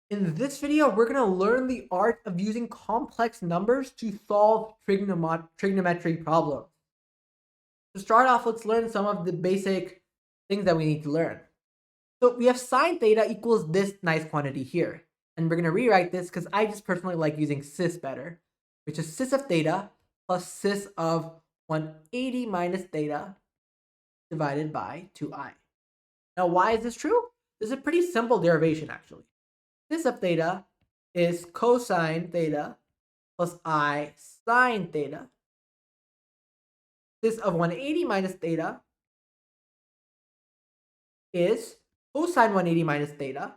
In this video, we're going to learn the art of using complex numbers to solve trigonometry problems. To start off, let's learn some of the basic things that we need to learn. So we have sine theta equals this nice quantity here. And we're going to rewrite this because I just personally like using cis better, which is cis of theta plus cis of 180 minus theta divided by 2i. Now, why is this true? This is a pretty simple derivation, actually. Cis of theta is cosine theta plus I sine theta. Cis of 180 minus theta is cosine 180 minus theta,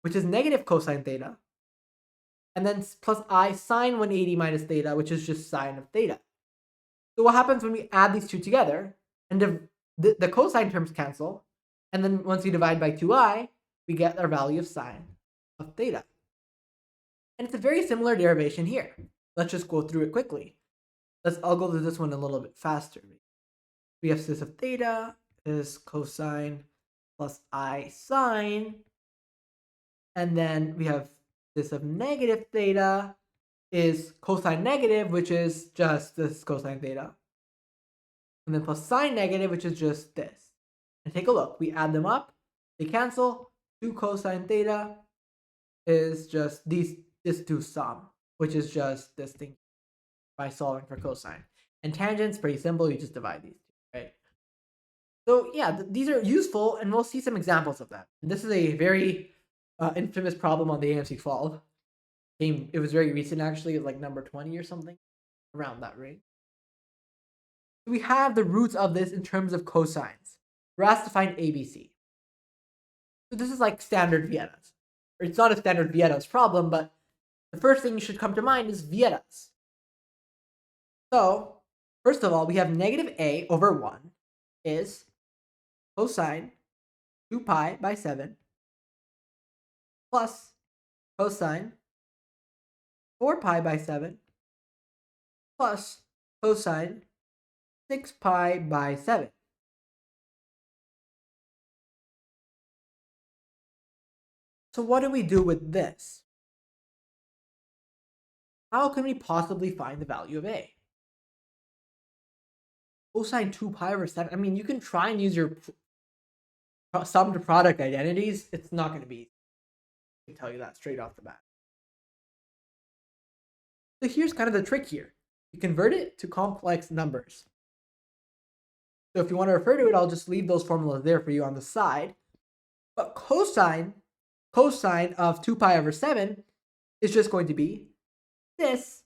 which is negative cosine theta. And then plus I sine 180 minus theta, which is just sine of theta. So what happens when we add these two together? And the cosine terms cancel. And then once we divide by 2i, we get our value of sine of theta. And it's a very similar derivation here. Let's just go through it quickly. I'll go through this one a little bit faster. We have cis of theta is cosine plus I sine. And then we have cis of negative theta is cosine negative, which is just this cosine theta. And then plus sine negative, which is just this. And take a look. We add them up. They cancel. 2 cosine theta is just this 2 sum, which is just this thing by solving for cosine. And tangents, pretty simple. You just divide these two, right? So yeah, these are useful, and we'll see some examples of that. And this is a very infamous problem on the AMC 12. It was very recent, actually, like number 20 or something, around that range. We have the roots of this in terms of cosines. We're asked to find ABC. So this is like standard Vienna's. Or it's not a standard Vienna's problem, but the first thing you should come to mind is Vienna's. So, first of all, we have negative a over 1 is cosine 2 pi by 7 plus cosine 4 pi by 7 plus cosine 6 pi by 7. So what do we do with this? How can we possibly find the value of a? Cosine 2 pi over 7. I mean, you can try and use your sum to product identities. It's not going to be easy. I can tell you that straight off the bat. So here's kind of the trick here. You convert it to complex numbers. So if you want to refer to it, I'll just leave those formulas there for you on the side. But cosine of 2 pi over 7 is just going to be this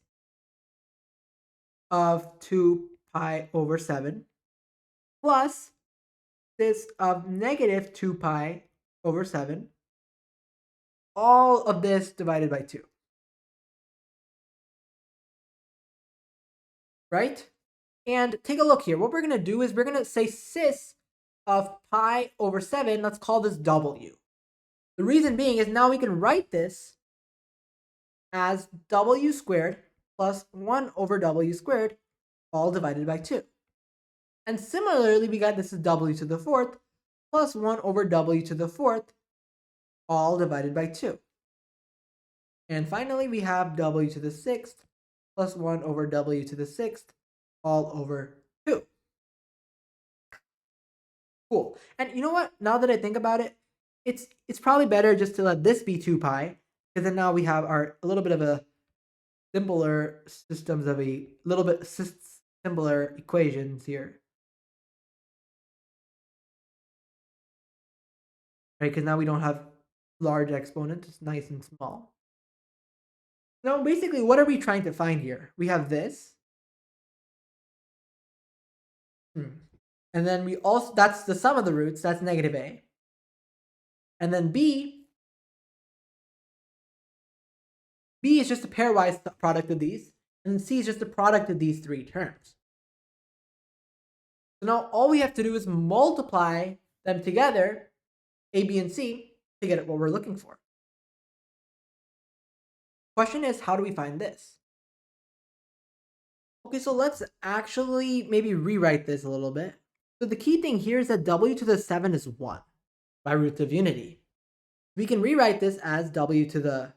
of 2 pi over 7 plus this of negative 2 pi over 7, all of this divided by 2. Right? And take a look here. What we're going to do is we're going to say cis of pi over 7. Let's call this W. The reason being is now we can write this as W squared plus 1 over W squared, all divided by 2. And similarly, we got this is W to the 4th plus 1 over W to the 4th, all divided by 2. And finally, we have W to the 6th plus 1 over W to the 6th, all over 2. Cool. And you know what? Now that I think about it, it's probably better just to let this be 2 pi, because then now we have a little bit of a simpler systems of a little bit simpler equations here. Right? Because now we don't have large exponents, it's nice and small. Now, basically, what are we trying to find here? We have this. And then we also, that's the sum of the roots, that's negative a. And then b is just a pairwise product of these, and c is just the product of these three terms. So now all we have to do is multiply them together, a, b, and c, to get what we're looking for. Question is, how do we find this? Okay, so let's actually maybe rewrite this a little bit. So the key thing here is that W to the 7 is 1 by roots of unity. We can rewrite this as w to the,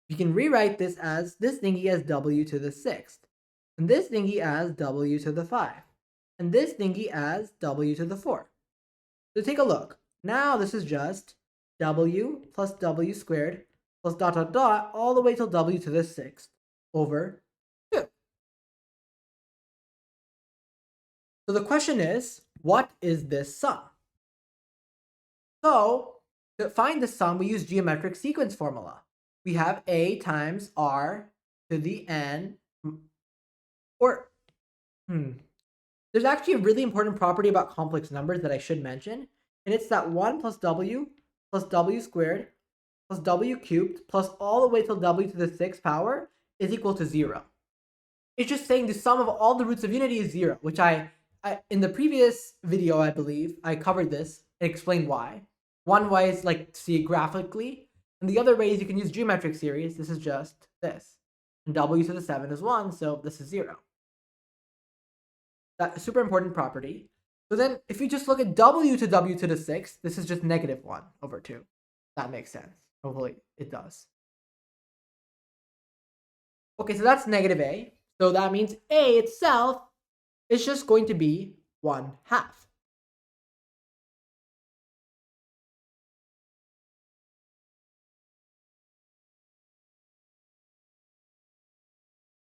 we can rewrite this as this thingy as w to the 6th, and this thingy as w to the 5, and this thingy as w to the 4. So take a look. Now this is just w plus w squared plus dot dot dot all the way till w to the 6th over 2. So the question is, what is this sum? So to find the sum, we use geometric sequence formula. We have a times r to the n, or there's actually a really important property about complex numbers that I should mention, and it's that 1 plus w squared plus w cubed plus all the way till w to the 6th power is equal to 0. It's just saying the sum of all the roots of unity is 0, which I in the previous video, I believe, I covered this and explained why. One way is like to see it graphically, and the other way is you can use geometric series. This is just this. And w to the 7 is 1, so this is 0. That's a super important property. So then if you just look at w to the 6th, this is just negative 1 over 2. That makes sense. Hopefully it does. Okay, so that's negative a. So that means a itself is just going to be 1/2.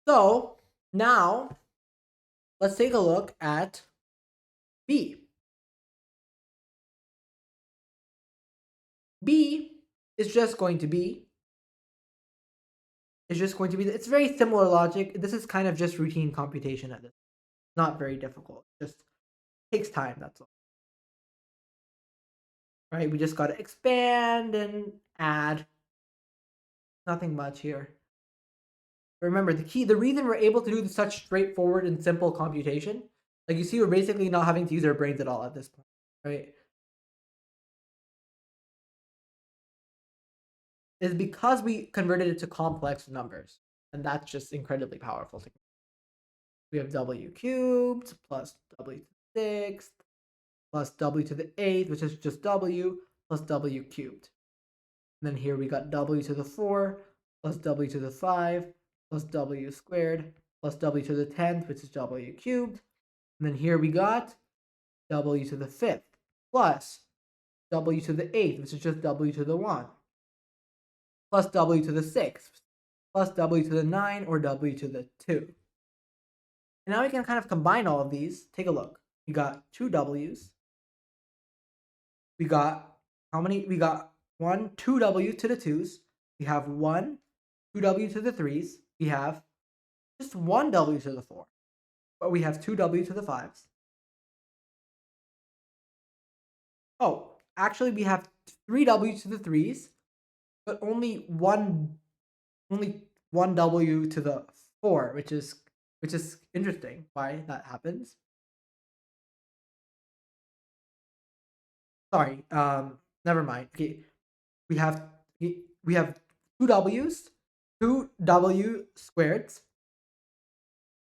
So now let's take a look at b. B is just going to be, it's very similar logic. This is kind of just routine computation at this. Not very difficult. Just takes time, that's all. Right, we just got to expand and add. Nothing much here. Remember, the reason we're able to do such straightforward and simple computation, like you see, we're basically not having to use our brains at all at this point, right? Is because we converted it to complex numbers, and that's just incredibly powerful. We have w cubed plus w to the 6th plus w to the 8th, which is just w, plus w cubed. And then here we got w to the 4 plus w to the 5 plus w squared plus w to the 10th, which is w cubed. And then here we got w to the 5th plus w to the 8th, which is just w to the 1, plus w to the 6th plus w to the 9 or w to the 2. And now we can kind of combine all of these. Take a look. We got 2 w's. We got how many? We got 2w to the 2's. We have 2w to the 3's. We have just 1w to the 4. But we have 2w to the 5's. Oh, actually we have 3w to the 3's, but only 1w to the 4, which is interesting why that happens. Sorry, never mind. Okay, we have 2 w's, 2w squareds.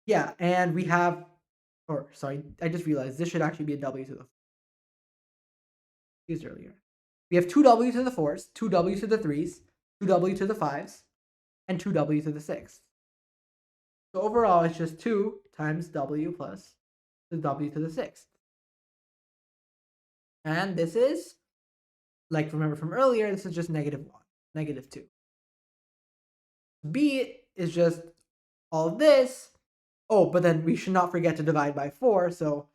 Yeah, and we have, or sorry, I just realized this should actually be a w to the 4. Used earlier. We have 2w to the 4's, 2w to the 3's, 2w to the 5's, and 2w to the 6th. So overall, it's just 2 times w plus the w to the 6th. And this is, like remember from earlier, this is just negative 1, negative 2. B is just all of this. Oh, but then we should not forget to divide by 4, so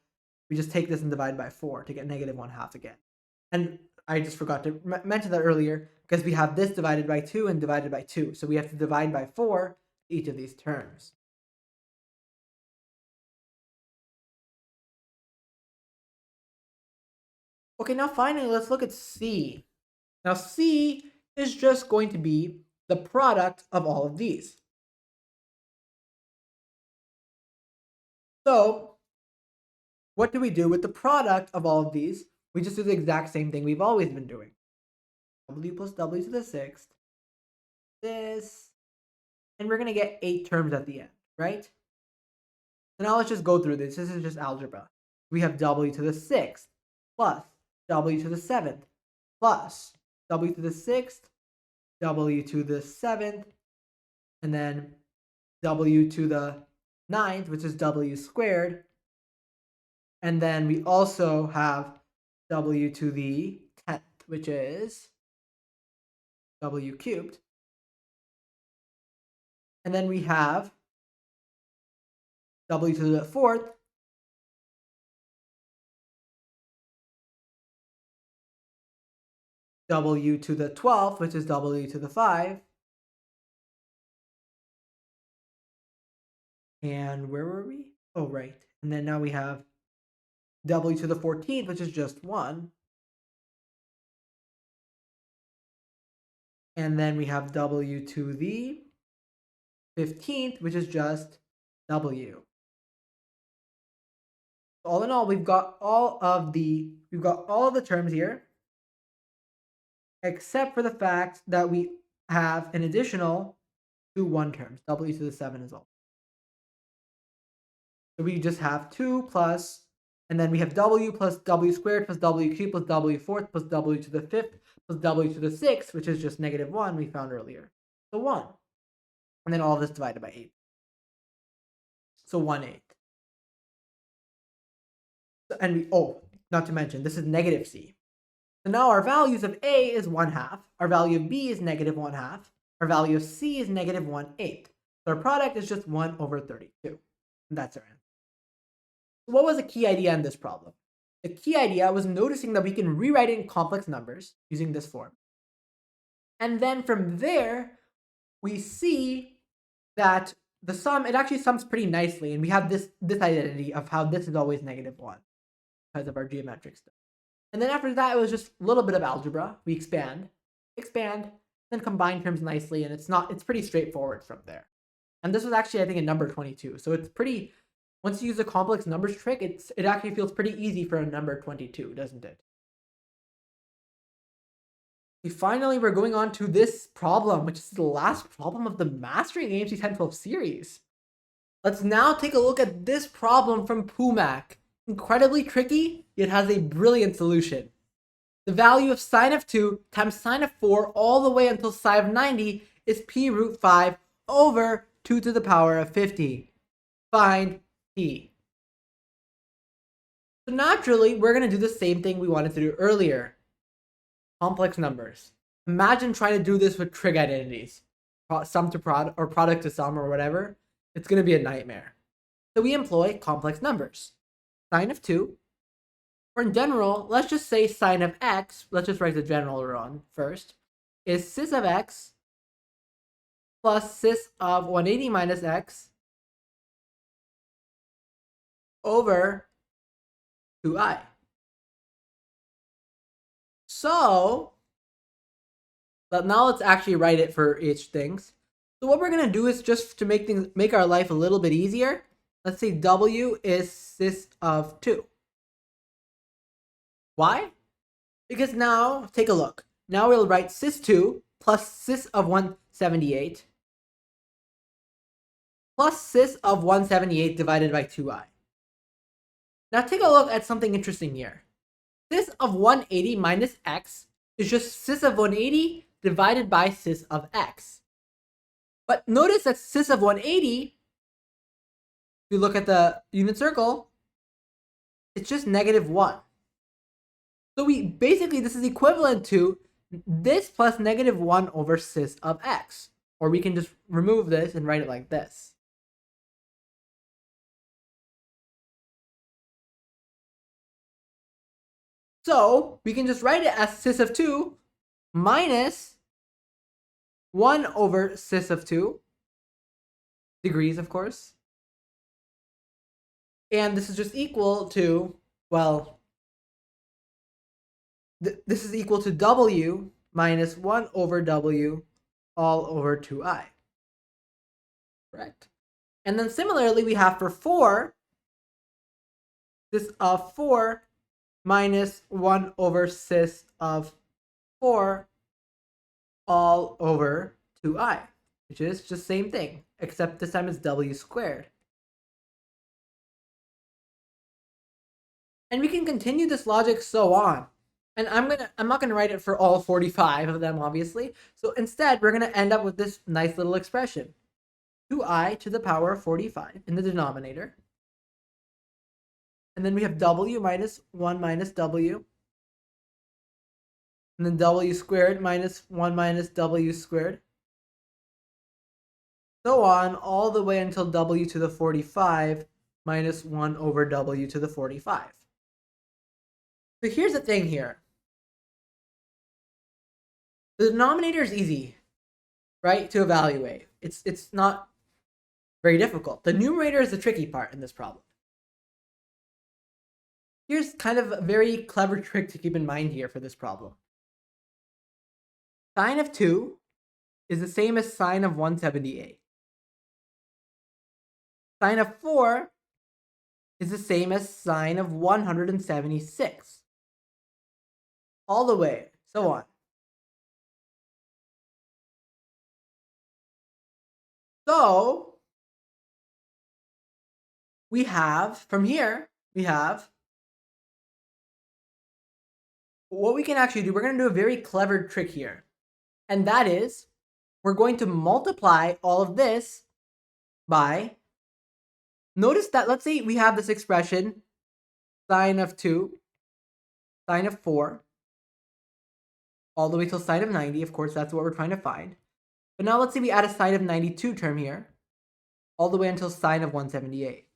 we just take this and divide by 4 to get negative 1/2 again. And I just forgot to mention that earlier, because we have this divided by 2 and divided by 2, so we have to divide by 4 each of these terms. Okay, now finally, let's look at C. Now C is just going to be the product of all of these. So what do we do with the product of all of these? We just do the exact same thing we've always been doing. W plus w to the 6th, this, and we're going to get 8 terms at the end, right? So now let's just go through this. This is just algebra. We have w to the 6th plus w to the 7th plus w to the 6th, w to the 7th, and then w to the 9th, which is w squared. And then we also have w to the 10th, which is w cubed. And then we have w to the 4th, w to the 12th, which is w to the 5. And where were we? Oh, right. And then now we have w to the 14th, which is just 1. And then we have w to the 15th, which is just w. All in all, we've got all of the terms here, except for the fact that we have an additional 2 1 terms, w to the 7 as well. So we just have 2 plus, and then we have w plus w squared plus w cubed plus w fourth plus w to the 5th plus w to the 6th, which is just -1 we found earlier. So 1. And then all of this divided by 8. So 1/8. And we, not to mention, this is negative c. So now our values of a is 1/2, our value of b is -1/2, our value of c is -1/8. So our product is just 1/32. And that's our answer. So what was the key idea in this problem? The key idea was noticing that we can rewrite it in complex numbers using this form. And then from there, we see that the sum, it actually sums pretty nicely. And we have this identity of how this is always -1 because of our geometric stuff. And then after that, it was just a little bit of algebra. We expand, then combine terms nicely. And it's pretty straightforward from there. And this was actually, I think, a number 22. So it's pretty, once you use a complex numbers trick, it actually feels pretty easy for a number 22, doesn't it? Finally, we're going on to this problem, which is the last problem of the Mastering AMC 1012 series. Let's now take a look at this problem from Pumac. Incredibly tricky, yet has a brilliant solution. The value of sine of 2 times sine of 4 all the way until sine of 90 is p root 5 over 2 to the power of 50. Find p. So naturally, we're going to do the same thing we wanted to do earlier. Complex numbers. Imagine trying to do this with trig identities. Sum to product or product to sum or whatever. It's going to be a nightmare. So we employ complex numbers. Sine of 2. Or in general, let's just say sine of x. Let's just write the general run first. Is cis of x plus cis of 180 minus x over 2i. So, but now let's actually write it for each things. So what we're gonna do is just to make our life a little bit easier. Let's say w is cis of 2. Why? Because now, take a look. Now we'll write cis 2 plus cis of 178 plus cis of 178 divided by 2i. Now take a look at something interesting here. Cis of 180 minus x is just cis of 180 divided by cis of x. But notice that cis of 180, if you look at the unit circle, it's just -1. So this is equivalent to this plus -1 over cis of x. Or we can just remove this and write it like this. So we can just write it as cis of 2 minus 1 over cis of 2, degrees, of course. And this is just equal to, well, this is equal to w minus 1 over w all over 2i. Correct. And then similarly, we have for 4, cis of 4 minus 1 over cis of 4 all over 2i, which is just same thing, except this time it's w squared. And we can continue this logic so on. And I'm not gonna write it for all 45 of them, obviously. So instead, we're gonna end up with this nice little expression. 2i to the power of 45 in the denominator. And then we have w minus 1 minus w. And then w squared minus 1 minus w squared. So on all the way until w to the 45 minus 1 over w to the 45. So here's the thing here. The denominator is easy, right, to evaluate. It's not very difficult. The numerator is the tricky part in this problem. Here's kind of a very clever trick to keep in mind here for this problem. Sine of 2 is the same as sine of 178. Sine of 4 is the same as sine of 176. All the way, so on. So we have, from here, we have what we can actually do. We're going to do a very clever trick here. And that is, we're going to multiply all of this by, notice that, let's say we have this expression, sine of 2, sine of 4, all the way till sine of 90. Of course, that's what we're trying to find. But now let's say we add a sine of 92 term here, all the way until sine of 178.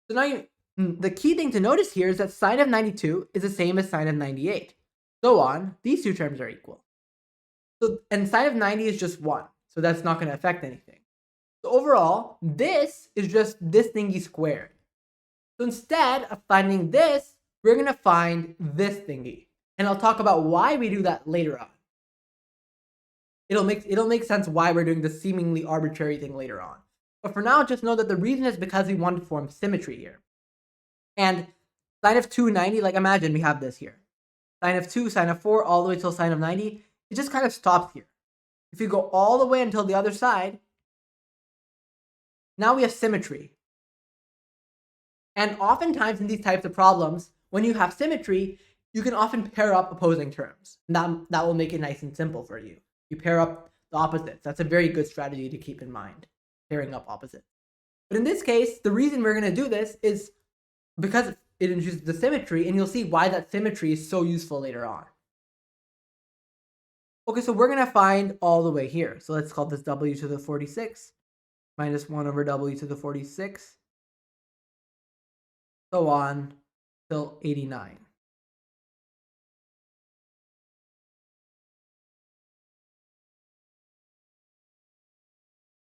So now the key thing to notice here is that sine of 92 is the same as sine of 98. So on, these two terms are equal. So, and sine of 90 is just 1, so that's not going to affect anything. So overall, this is just this thingy squared. So instead of finding this, we're going to find this thingy. And I'll talk about why we do that later on. It'll make sense why we're doing this seemingly arbitrary thing later on. But for now, just know that the reason is because we want to form symmetry here. And sine of 2, 90, like imagine we have this here. Sine of 2, sine of 4, all the way till sine of 90. It just kind of stops here. If you go all the way until the other side, now we have symmetry. And oftentimes in these types of problems, when you have symmetry, you can often pair up opposing terms. And that will make it nice and simple for you. You pair up the opposites. That's a very good strategy to keep in mind, pairing up opposites. But in this case, the reason we're going to do this is because it introduces the symmetry, and you'll see why that symmetry is so useful later on. Okay, so we're going to find all the way here. So let's call this w to the 46 minus 1 over w to the 46, so on till 89.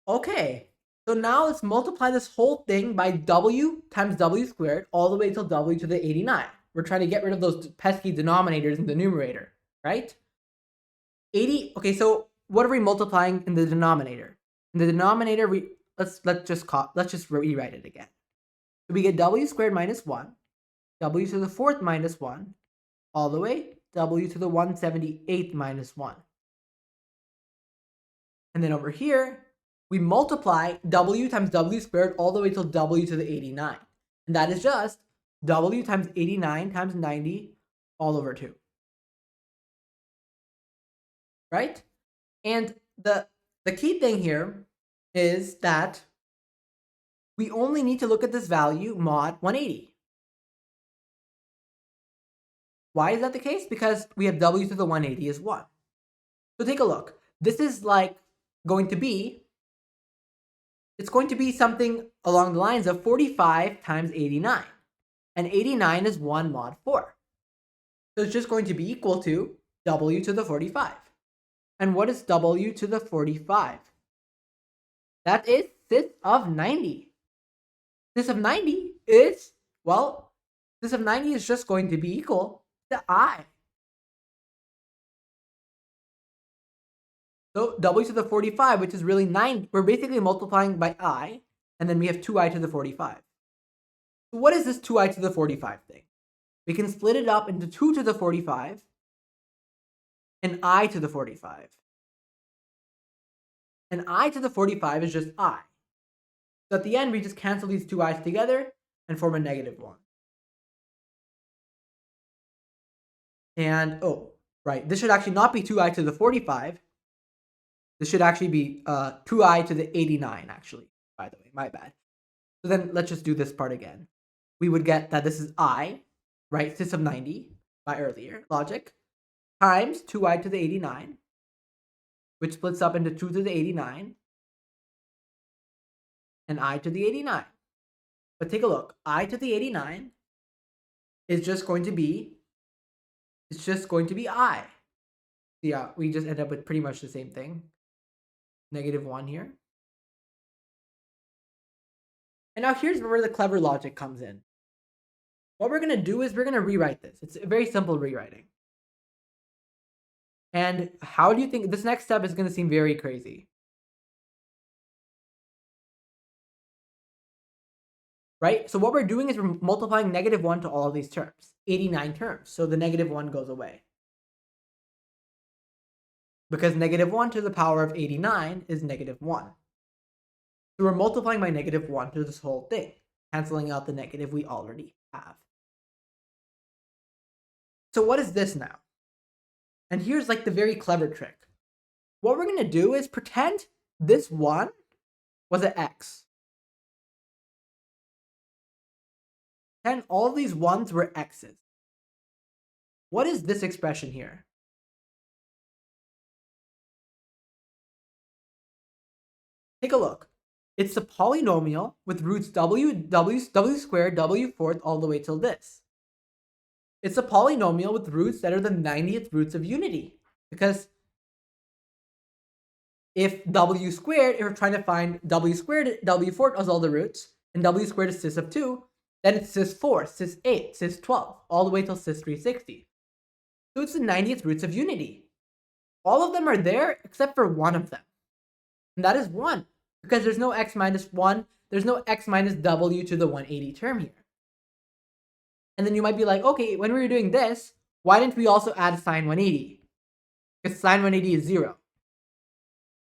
Okay, so now let's multiply this whole thing by w times w squared all the way till w to the 89. We're trying to get rid of those pesky denominators in the numerator, right? 80, okay, so what are we multiplying in the denominator? In the denominator, let's just rewrite it again. So we get w squared minus 1, w to the 4th minus 1, all the way w to the 178th minus 1. And then over here, we multiply w times w squared all the way till w to the 89. And that is just w times 89 times 90 all over 2. Right? And the key thing here is that we only need to look at this value mod 180. Why is that the case? Because we have w to the 180 is 1. So take a look. This is like going to be, it's going to be something along the lines of 45 times 89. And 89 is 1 mod 4. So it's just going to be equal to w to the 45. And what is w to the 45? That is cis of 90. Cis of 90 is, well, cis of 90 is just going to be equal to I. So w to the 45, which is really 9, we're basically multiplying by I, and then we have 2i to the 45. So what is this 2i to the 45 thing? We can split it up into 2 to the 45 and I to the 45. And I to the 45 is just I. So at the end, we just cancel these two i's together and form a negative 1. And, oh, right, this should actually not be 2i to the 45. This should actually be 2i to the 89, actually, by the way, my bad. So then let's just do this part again. We would get that this is I, right, sys of 90, by earlier logic, times 2i to the 89, which splits up into 2 to the 89, and I to the 89. But take a look, I to the 89 is just going to be, it's just going to be I. So yeah, we just end up with pretty much the same thing. -1 here. And now here's where the clever logic comes in. What we're going to do is we're going to rewrite this. It's a very simple rewriting. And how do you think this next step is going to seem very crazy? Right? So what we're doing is we're multiplying -1 to all of these terms, 89 terms. So the -1 goes away. Because -1 to the power of 89 is -1. So we're multiplying by -1 to this whole thing, canceling out the negative we already have. So what is this now? And here's like the very clever trick. What we're going to do is pretend this 1 was an x. And all these 1s were x's. What is this expression here? Take a look. It's a polynomial with roots w squared, w fourth, all the way till this. It's a polynomial with roots that are the 90th roots of unity. Because if w squared, if we're trying to find w squared, w fourth as all the roots, and w squared is sys of 2, then it's sys 4, sys 8, sys 12, all the way till sys 360. So it's the 90th roots of unity. All of them are there except for one of them. And that is 1. Because there's no x minus 1, there's no x minus w to the 180 term here. And then you might be like, okay, when we were doing this, why didn't we also add sine 180? Because sine 180 is 0.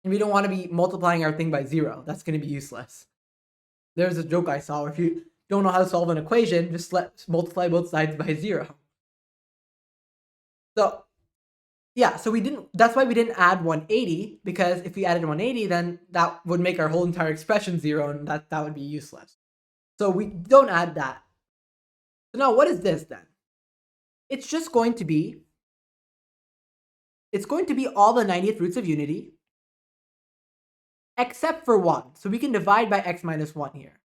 And we don't want to be multiplying our thing by 0. That's going to be useless. There's a joke I saw where if you don't know how to solve an equation, just multiply both sides by 0. So yeah, so that's why we didn't add 180, because if we added 180, then that would make our whole entire expression 0, and that would be useless. So we don't add that. So now what is this then? It's just going to be, all the 90th roots of unity, except for 1. So we can divide by x minus 1 here.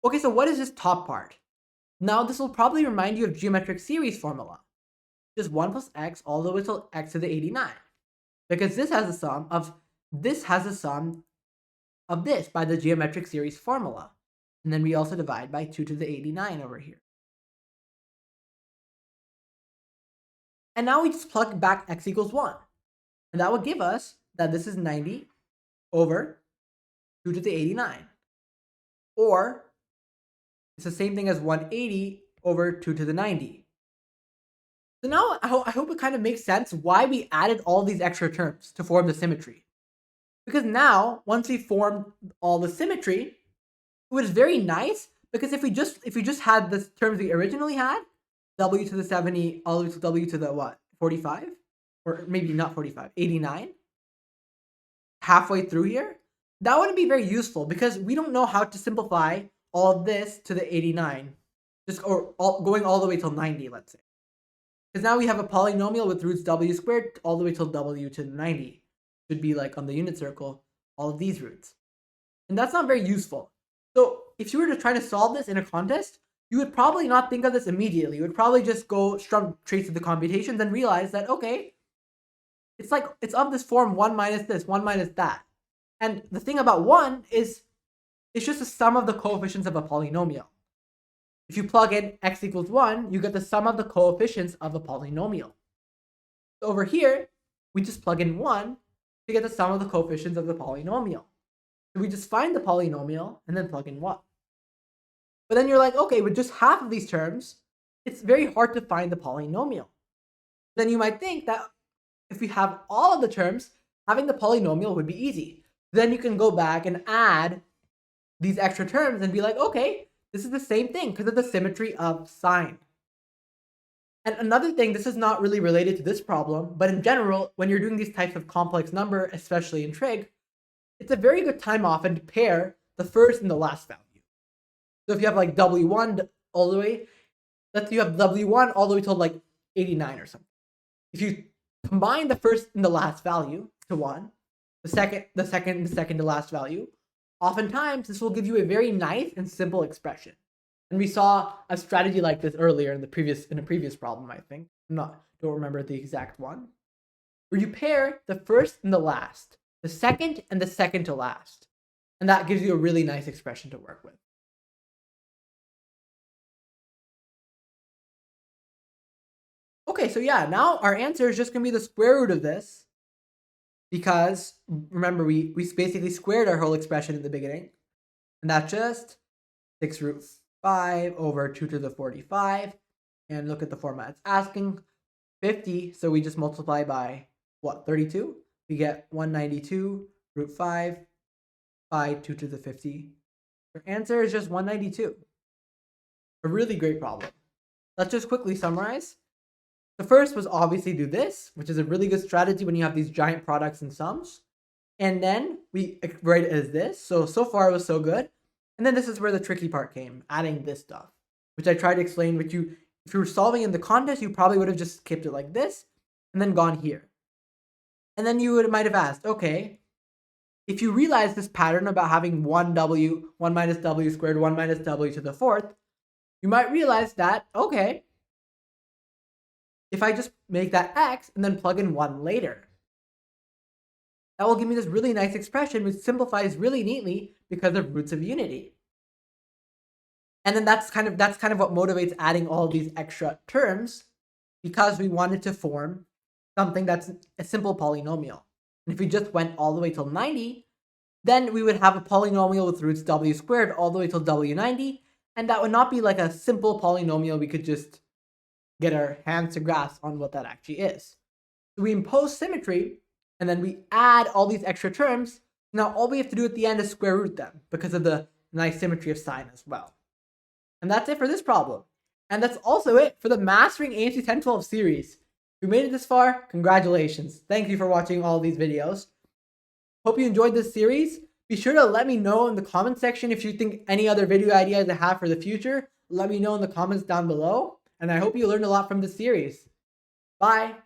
Okay, so what is this top part? Now this will probably remind you of geometric series formula. Just 1 plus x all the way till x to the 89. Because this has a sum of this by the geometric series formula. And then we also divide by 2 to the 89 over here. And now we just plug back x equals 1. And that would give us that this is 90 over 2 to the 89. Or it's the same thing as 180 over 2 to the 90. So now I hope it kind of makes sense why we added all these extra terms to form the symmetry. Because now, once we formed all the symmetry, it was very nice, because if we just had the terms we originally had, w to the 70 all the way to w to the what, 45? Or maybe not 45, 89? Halfway through here? That wouldn't be very useful, because we don't know how to simplify all of this to the 89, going all the way till 90, let's say. Because now we have a polynomial with roots w squared all the way till w to the 90. Should be like on the unit circle, all of these roots. And that's not very useful. So if you were to try to solve this in a contest, you would probably not think of this immediately. You would probably just go straight to the computations and realize that, okay, it's like, it's of this form 1 minus this, 1 minus that. And the thing about 1 is, it's just the sum of the coefficients of a polynomial. If you plug in x equals 1, you get the sum of the coefficients of a polynomial. So over here, we just plug in 1 to get the sum of the coefficients of the polynomial. So we just find the polynomial and then plug in 1. But then you're like, okay, with just half of these terms, it's very hard to find the polynomial. Then you might think that if we have all of the terms, having the polynomial would be easy. Then you can go back and add these extra terms and be like, okay, This is the same thing because of the symmetry of sine. And another thing, this is not really related to this problem, but in general, when you're doing these types of complex number, especially in trig, it's a very good time often to pair the first and the last value. So if you have like W1 all the way, let's say you have W1 all the way till like 89 or something. If you combine the first and the last value to 1, the second to last value, oftentimes this will give you a very nice and simple expression. And we saw a strategy like this earlier in a previous problem, I think. Don't remember the exact one. Where you pair the first and the last, the second and the second to last. And that gives you a really nice expression to work with. Okay, so yeah, now our answer is just going to be the square root of this. Because, remember, we basically squared our whole expression in the beginning. And that's just 6 root 5 over 2 to the 45. And look at the format. It's asking 50, so we just multiply by, what, 32? We get 192 root 5 by 2 to the 50. Our answer is just 192. A really great problem. Let's just quickly summarize. The first was obviously do this, which is a really good strategy when you have these giant products and sums. And then we write it as this. So far it was so good. And then this is where the tricky part came, adding this stuff, which I tried to explain, which if you were solving in the contest, you probably would have just skipped it like this and then gone here. And then you might have asked, okay, if you realize this pattern about having 1w, 1 minus w squared, 1 minus w to the fourth, you might realize that, okay, if I just make that x and then plug in 1 later, that will give me this really nice expression which simplifies really neatly because of roots of unity. And then that's kind of what motivates adding all these extra terms, because we wanted to form something that's a simple polynomial. And if we just went all the way till 90, then we would have a polynomial with roots w squared all the way till w90, and that would not be like a simple polynomial we could just get our hands to grasp on what that actually is. So we impose symmetry, and then we add all these extra terms. Now all we have to do at the end is square root them because of the nice symmetry of sine as well. And that's it for this problem. And that's also it for the Mastering AMC 1012 series. If you made it this far, congratulations. Thank you for watching all these videos. Hope you enjoyed this series. Be sure to let me know in the comment section if you think any other video ideas I have for the future. Let me know in the comments down below. And I hope you learned a lot from this series. Bye.